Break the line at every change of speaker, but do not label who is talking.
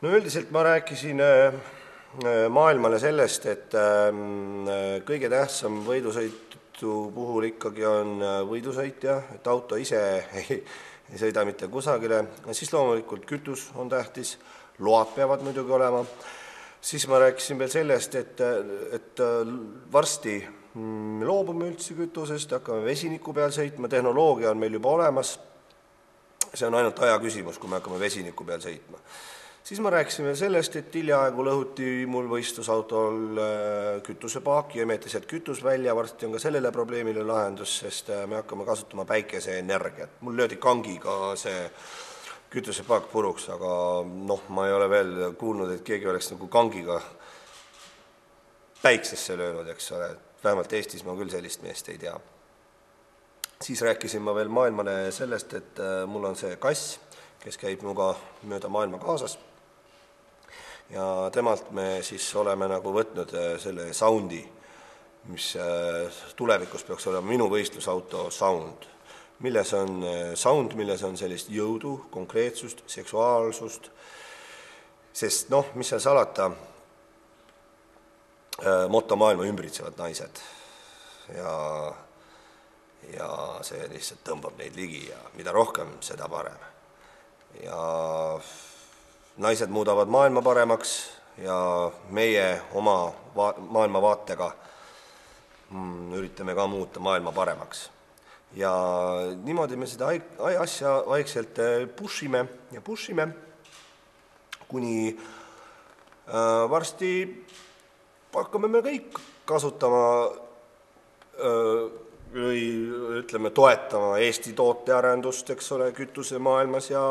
No üldiselt ma rääkisin maailmale sellest, et kõige tähtsam võidusõitu puhul ikkagi on võidusõitja, et auto ise ei sõida mitte kusagile. Siis loomulikult kütus on tähtis, load peavad muidugi olema. Siis ma rääkisin veel sellest, et varsti loobume üldse kütusest, hakkame vesiniku peal sõitma, tehnoloogia on meil juba olemas. See on ainult aja küsimus, kui me hakkame vesiniku peal sõitma. Siis ma rääkisin veel sellest, et hiljaaegu lõhuti mul võistlusautol kütusepaak ja emeti sealt kütus välja, varsti on ka sellele probleemile lahendus, sest me hakkame kasutama päikeseenergiat. Mul löödi kangiga see kütusepaak puruks, aga ma ei ole veel kuulnud, et keegi oleks nagu kangiga päiksesse löönud, eks ole. Vähemalt Eestis ma küll sellist meest ei tea. Siis rääkisin ma veel maailmale sellest, et mul on see kass, kes käib minuga mööda maailma kaasas. Ja temalt me siis oleme nagu võtnud selle soundi, mis tulevikus peaks olema minu võistlusauto sound. Milles on sound, milles on sellist jõudu, konkreetsust, seksuaalsust, sest mis seal salata, motomaailma ümbritsevad naised ja see lihtsalt tõmbab neid ligi ja mida rohkem, seda parem. Ja naised muudavad maailma paremaks ja meie oma maailmavaatega üritame ka muuta maailma paremaks. Ja niimoodi me seda asja vaikselt pushime, kuni varsti hakkame me kõik kasutama või ütleme toetama Eesti tootearendust, eks ole, kütuse maailmas ja